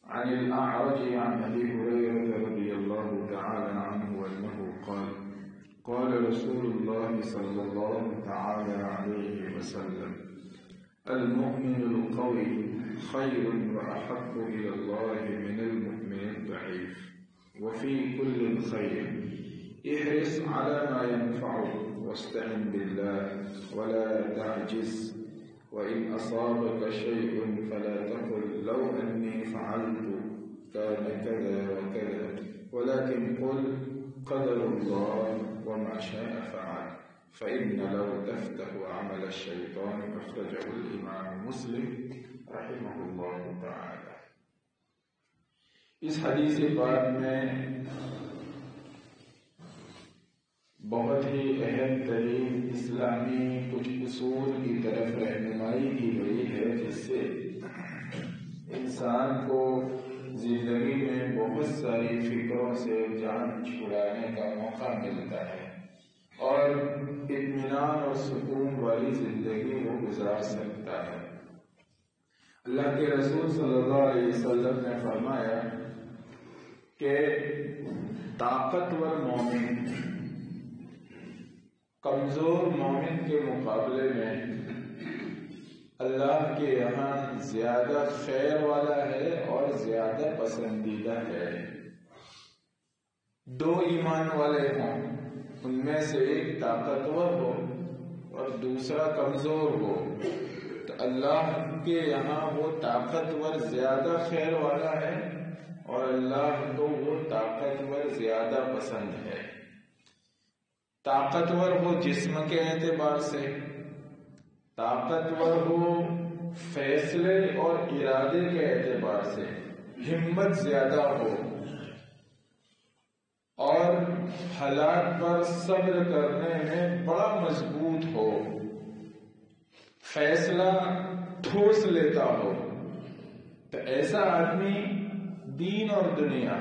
عن الأعرج عن أبي هريرة رضي الله تعالى عنه أنه قال رسول الله صلى الله تعالى عليه وسلم المؤمن القوي خير وأحب إلى الله من المؤمن الضعيف وفي كل خير احرص على ما ينفعك واستعن بالله ولا تعجز وإن أصابك شيء فلا تقل لو أني فعلت كان كذا وكذا ولكن قل قدر الله وما شاء فعل فإن لو تفتح عمل الشيطان أخرجه الإمام مسلم رحمه الله تعالى. اس حدیث پاک میں بہت ہی اہم ترین اسلامی کچھ اصول کی طرف رہنمائی کی گئی ہے جس سے انسان کو زندگی میں بہت ساری فکروں سے جان چھڑانے کا موقع ملتا ہے اور اطمینان اور سکون والی زندگی وہ گزار سکتا ہے. اللہ کے رسول صلی اللہ علیہ وسلم نے فرمایا کہ طاقتور مومن کمزور مومن کے مقابلے میں اللہ کے یہاں زیادہ خیر والا ہے اور زیادہ پسندیدہ ہے. دو ایمان والے ہوں، ان میں سے ایک طاقتور ہو اور دوسرا کمزور ہو، تو اللہ کے یہاں وہ طاقتور زیادہ خیر والا ہے اور اللہ کو وہ طاقتور زیادہ پسند ہے. طاقتور ہو جسم کے اعتبار سے، طاقتور ہو فیصلے اور ارادے کے اعتبار سے، ہمت زیادہ ہو اور حالات پر صبر کرنے میں بڑا مضبوط ہو، فیصلہ ٹھوس لیتا ہو، تو ایسا آدمی دین اور دنیا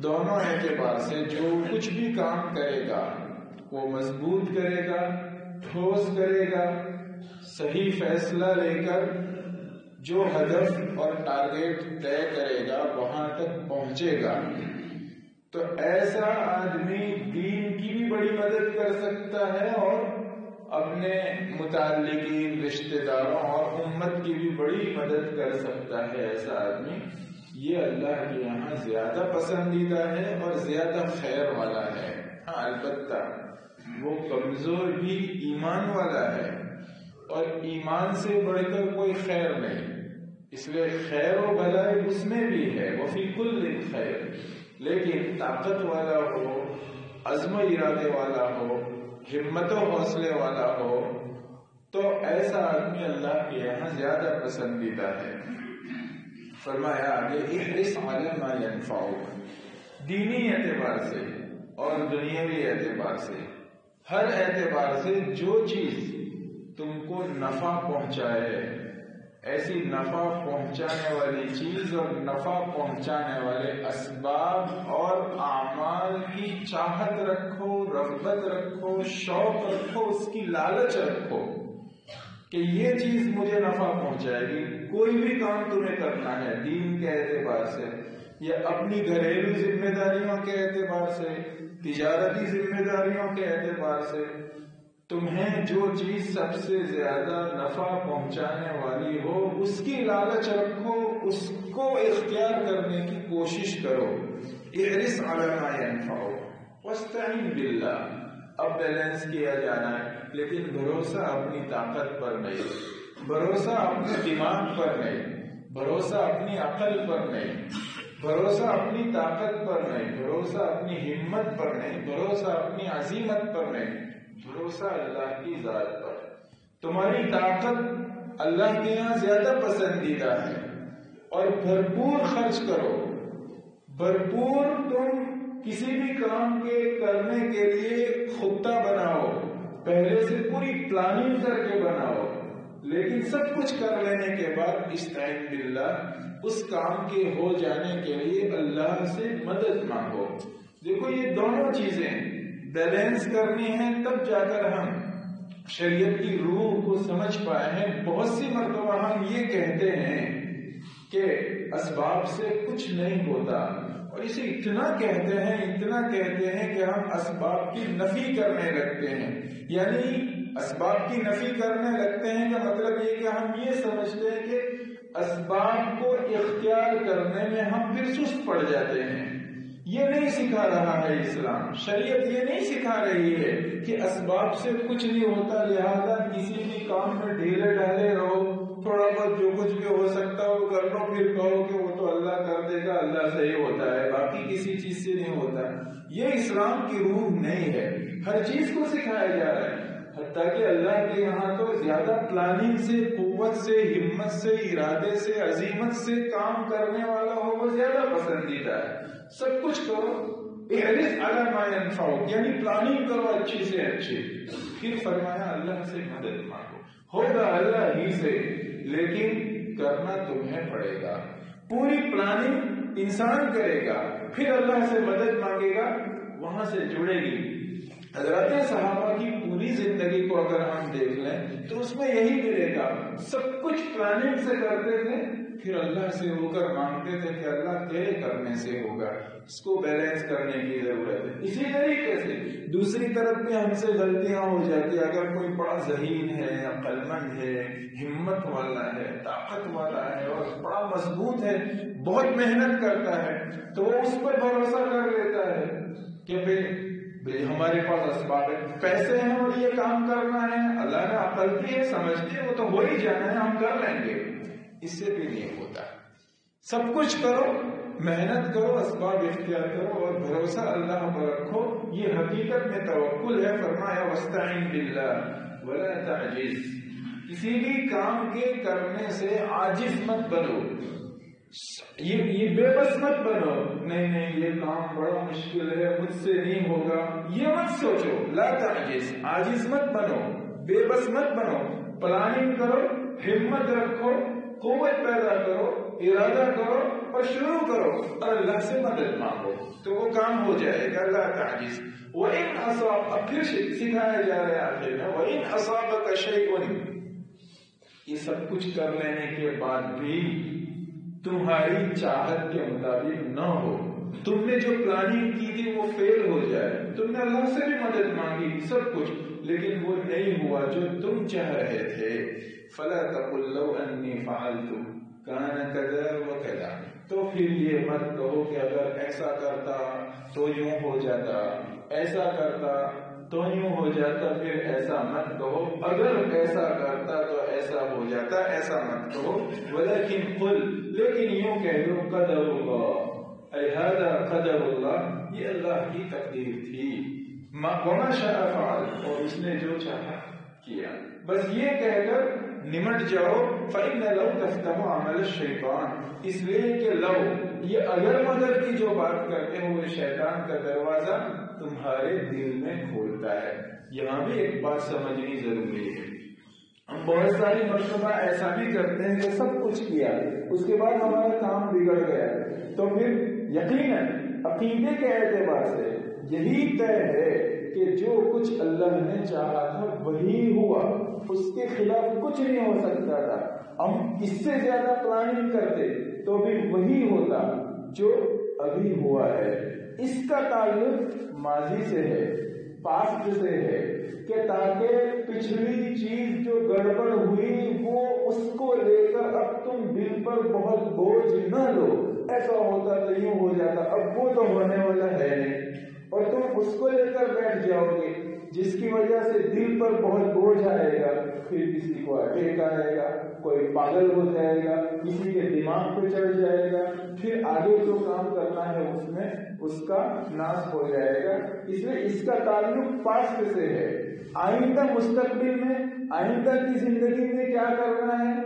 دونوں اعتبار سے جو کچھ بھی کام کرے گا وہ مضبوط کرے گا، ٹھوس کرے گا، صحیح فیصلہ لے کر جو ہدف اور ٹارگیٹ طے کرے گا وہاں تک پہنچے گا. تو ایسا آدمی دین کی بھی بڑی مدد کر سکتا ہے اور اپنے متعلقین رشتہ داروں اور امت کی بھی بڑی مدد کر سکتا ہے. ایسا آدمی یہ اللہ کے یہاں زیادہ پسندیدہ ہے اور زیادہ خیر والا ہے. ہاں البتہ وہ کمزور بھی ایمان والا ہے اور ایمان سے بڑھ کر کوئی خیر نہیں، اس لیے خیر و بھلائی اس میں بھی ہے، وفی کل خیر. لیکن طاقت والا ہو، عزم و ارادے والا ہو، ہمت و حوصلے والا ہو، تو ایسا آدمی اللہ کے یہاں زیادہ پسندیدہ ہے. فرمایا آگے احرص علی ما ینفعک، دینی اعتبار سے اور دنیاوی اعتبار سے، ہر اعتبار سے جو چیز تم کو نفع پہنچائے، ایسی نفع پہنچانے والی چیز اور نفع پہنچانے والے اسباب اور اعمال کی چاہت رکھو، رغبت رکھو، شوق رکھو، اس کی لالچ رکھو کہ یہ چیز مجھے نفع پہنچائے گی. کوئی بھی کام تمہیں کرنا ہے دین کے اعتبار سے یا اپنی گھریلو ذمہ داریوں کے اعتبار سے، تجارتی ذمہ داریوں کے اعتبار سے، تمہیں جو چیز سب سے زیادہ نفع پہنچانے والی ہو اس کی لالچ رکھو، اس کو اختیار کرنے کی کوشش کرو. احرص علی ما ینفعک واستعن باللہ. اب بیلنس کیا جانا ہے، لیکن بھروسہ اپنی طاقت پر نہیں، بھروسہ اپنے دماغ پر نہیں، بھروسہ اپنی عقل پر نہیں، بھروسہ اپنی طاقت پر نہیں، بھروسہ اپنی ہمت پر نہیں، بھروسہ اپنی عزیمت پر نہیں، بھروسہ اللہ کی ذات پر. تمہاری طاقت اللہ کے یہاں زیادہ پسندیدہ ہے اور بھرپور خرچ کرو، بھرپور تم کسی بھی کام کے کرنے کے لیے خطہ بناؤ، پہلے سے پوری پلاننگ کر کے بناؤ، لیکن سب کچھ کر لینے کے بعد استعین باللہ، اس کام کے ہو جانے کے لیے اللہ سے مدد مانگو. دیکھو یہ دونوں چیزیں بیلنس کرنی ہے، تب جا کر ہم شریعت کی روح کو سمجھ پائے ہیں. بہت سی مرتبہ ہم یہ کہتے ہیں کہ اسباب سے کچھ نہیں ہوتا، اور اسے اتنا کہتے ہیں کہ ہم اسباب کی نفی کرنے لگتے ہیں. یعنی اسباب کی نفی کرنے لگتے ہیں کا مطلب یہ کہ ہم یہ سمجھتے ہیں کہ اسباب کو اختیار کرنے میں ہم پھر سست پڑ جاتے ہیں. یہ نہیں سکھا رہا ہے اسلام. شریعت یہ نہیں سکھا رہی ہے کہ اسباب سے کچھ نہیں ہوتا، لہذا کسی بھی کام میں ڈھیلے ڈھالے رہو، تھوڑا بہت جو کچھ بھی ہو سکتا ہے وہ کر لو، پھر کہو کہ وہ تو اللہ کر دے گا، اللہ سے ہی ہوتا ہے، باقی کسی چیز سے نہیں ہوتا. یہ اسلام کی روح نہیں ہے. ہر چیز کو سکھایا جا رہا ہے، حتیٰ کہ اللہ کے یہاں تو زیادہ پلاننگ سے، قوت سے، ہمت سے، ارادے سے، عزیمت سے کام کرنے والا ہو وہ زیادہ پسندیدہ ہے. سب کچھ کرو، احرص علی ما ینفعک، یعنی پلاننگ کرو اچھی سے اچھی. پھر فرمایا اللہ سے مدد مانگو. ہوگا اللہ ہی سے، لیکن کرنا تمہیں پڑے گا. پوری پلاننگ انسان کرے گا، پھر اللہ سے مدد مانگے گا، وہاں سے جڑے گی. حضرات صحابہ کی پوری زندگی کو اگر ہم دیکھ لیں تو اس میں یہی ملے گا. سب کچھ پلاننگ سے کرتے تھے، پھر اللہ سے ہو کر مانگتے تھے کہ اللہ تیرے کرنے سے ہوگا. اس کو بیلنس کرنے کی ضرورت ہے. اسی طریقے سے دوسری طرف بھی ہم سے غلطیاں ہو جاتی ہیں. اگر کوئی بڑا ذہین ہے، عقل مند ہے، ہمت والا ہے، طاقت والا ہے اور بڑا مضبوط ہے، بہت محنت کرتا ہے، تو وہ اس پر بھروسہ کر لیتا ہے کہ بھئی ہمارے پاس اسباب ہے، پیسے ہیں اور یہ کام کرنا ہے، اللہ نے عقل دی ہے، سمجھتی ہے، وہ تو ہو ہی جانا ہے، ہم کر لیں گے. اس سے بھی نہیں ہوتا. سب کچھ کرو، محنت کرو، اسباب اختیار کرو اور بھروسہ اللہ پر رکھو. یہ حقیقت میں توکل ہے. فرمایا وَاسْتَعِنْ بِاللَّهِ وَلَا تَعْجِزْ. کسی بھی کام کے کرنے سے عاجز مت بنو، یہ بے بس مت بنو. نہیں یہ کام بڑا مشکل ہے، مجھ سے نہیں ہوگا، یہ مت سوچو. لا تعجز، عاجز مت بنو، بے بس مت بنو. پلاننگ کرو، ہمت رکھو، قوت پیدا کرو، ارادہ کرو اور شروع کرو اور اللہ سے مدد مانگو تو وہ کام ہو جائے گا. لا تعجز. وَإِنْ أَصَابَ، اب پھر سکھایا جا رہا ہے آخر میں، وَإِنْ أَصَابَكَ شَيْءٌ. یہ سب کچھ کر لینے کے بعد بھی تمہاری چاہت کے مطابق نہ ہو، تم نے جو پلاننگ کی تھی وہ فیل ہو جائے، تم نے اللہ سے بھی مدد مانگی سب کچھ، لیکن وہ نہیں ہوا جو تم چاہ رہے تھے. فلا تقل لو انی فعلت کان کذا وکذا. تو پھر یہ مت کہو کہ اگر ایسا کرتا تو یوں ہو جاتا، ایسا کرتا تو یوں ہو جاتا. پھر ایسا مت کہو، اگر ایسا کرتا تو ایسا ہو جاتا، ایسا مت کہو. ولیکن قل، لیکن یوں کہہ دو قدر اللہ، اے ھذا قدر اللہ، یہ اللہ کی تقدیر تھی. وما شاء فعل، اور اس نے جو چاہا کیا. بس یہ کہہ کر نمٹ جاؤ. فإن لو تفتح عمل الشیطان، اس لیے کہ لو یہ اگر مگر کی جو بات کرتے ہوئے شیطان کا دروازہ تمہارے دل میں کھولتا ہے. یہاں بھی ایک بات سمجھنی ضروری ہے. ہم بہت ساری مرتبہ ایسا بھی کرتے ہیں کہ سب کچھ کیا، اس کے بعد ہمارا کام بگڑ گیا، تو پھر یقیناً عقیدے کے اعتبار سے یہی طے ہے کہ جو کچھ اللہ نے چاہا تھا وہی ہوا، اس کے خلاف کچھ نہیں ہو سکتا تھا. ہم اس سے زیادہ پلاننگ کرتے تو بھی وہی ہوتا جو ابھی ہوا ہے. اس کا تعلق ماضی سے ہے، پاسٹ سے ہے، کہ تاکہ پچھلی چیز جو گڑبڑ ہوئی وہ اس کو لے کر اب تم دل پر بہت بوجھ نہ لو. ایسا ہوتا تو یوں ہو جاتا، اب وہ تو ہونے والا ہے نہیں، اور تم اس کو لے کر بیٹھ جاؤ گے جس کی وجہ سے دل پر بہت بوجھ آئے گا. پھر کسی کو اٹیک آئے گا، کوئی پاگل ہو جائے گا، کسی کے دماغ پہ چڑھ جائے گا، پھر آگے جو کام کرنا ہے اس میں اس کا ناش ہو جائے گا. اس لیے اس کا تعلق پاسٹ سے ہے. آئندہ مستقبل میں، آئندہ کی زندگی میں کیا کرنا ہے،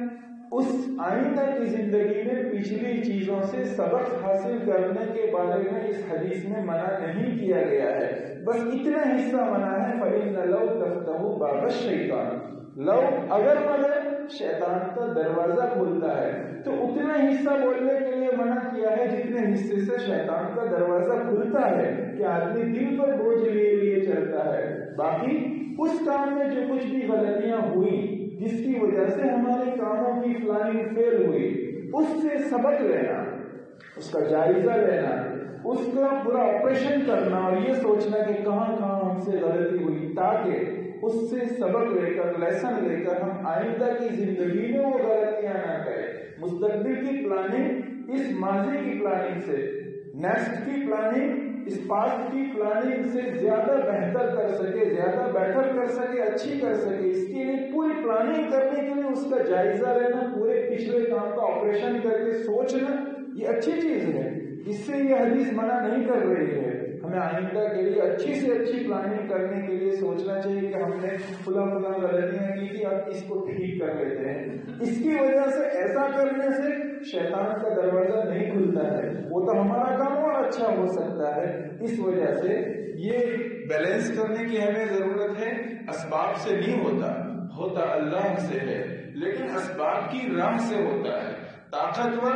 اس آئندہ کی زندگی میں پچھلی چیزوں سے سبق حاصل کرنے کے بارے میں اس حدیث میں منع نہیں کیا گیا ہے. بس اتنا حصہ منع ہے. فَإِنَّ لَوْ تَفْتَحُ بَابَ الشَّيْطَانِ، لو اگر مگر شیطان کا دروازہ کھلتا ہے تو اتنا حصہ بولنے کے لیے منع کیا ہے جتنے حصے سے شیطان کا دروازہ کھلتا ہے کہ آدمی دل پر بوجھ لیے چلتا ہے. باقی اس کام میں جو کچھ بھی غلطیاں ہوئی جس کی وجہ سے ہمارے کاموں کی پلاننگ فیل ہوئی، اس سے سبق لینا، اس کا جائزہ لینا، اس کا پورا آپریشن کرنا اور یہ سوچنا کہ کہاں کہاں ہم سے غلطی ہوئی، تاکہ اس سے سبق لے کر، لیسن لے کر ہم آئندہ کی زندگی میں وہ غلطیاں نہ کریں۔ مستقبل کی پلاننگ اس ماضی کی پلاننگ سے، نیکسٹ کی پلاننگ اس پاسٹ کی پلاننگ سے زیادہ بہتر کر سکے، زیادہ بیٹر کر سکے، اچھی کر سکے، اس کے لیے پوری پلاننگ کرنے کے لیے اس کا جائزہ لینا، پورے پچھلے کام کا آپریشن کر کے سوچنا، یہ اچھی چیز ہے۔ اس سے یہ حدیث منع نہیں کر رہی ہے، ہمیں آئندہ کے لیے اچھی سے اچھی پلاننگ کرنے کے لیے سوچنا چاہیے کہ ہم نے فلاں غلطیاں کی تھی، اب اس کو ٹھیک کر لیتے ہیں۔ اس کی وجہ سے ایسا کرنے سے شیطان کا دروازہ نہیں کھلتا ہے، وہ تو ہمارا کام اور اچھا ہو سکتا ہے۔ اس وجہ سے یہ بیلنس کرنے کی ہمیں ضرورت ہے۔ اسباب سے نہیں ہوتا اللہ سے ہے، لیکن اسباب کی راہ سے ہوتا ہے۔ طاقتور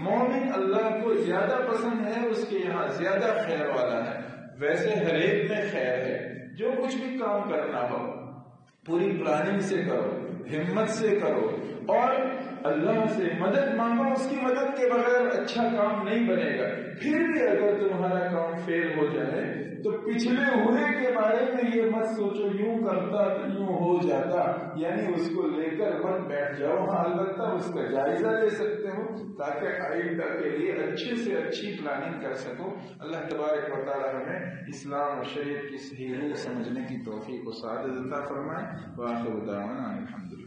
مومن اللہ کو زیادہ پسند ہے، اس کے یہاں زیادہ خیر والا ہے۔ ویسے ہر ایک میں خیر ہے، جو کچھ بھی کام کرنا ہو پوری پلاننگ سے کرو، ہمت سے کرو اور اللہ سے مدد مانگو۔ اس کی مدد کے بغیر اچھا کام نہیں بنے گا۔ پھر بھی اگر تمہارا کام فیل ہو جائے تو پچھلے ہوئے کے بارے میں یہ مت سوچو یوں کرتا تو یوں ہو جاتا، یعنی اس کو لے کر مت بیٹھ جاؤ۔ ہاں البتہ اس کا جائزہ لے سکتے ہو تاکہ آئندہ کے لیے اچھے سے اچھی پلاننگ کر سکو۔ اللہ تبارک و تعالی ہمیں اسلام اور شریعت کی صحیح روح سمجھنے کی توفیق و سعادت عطا فرمائے۔ وآخر دعوانا الحمدللہ۔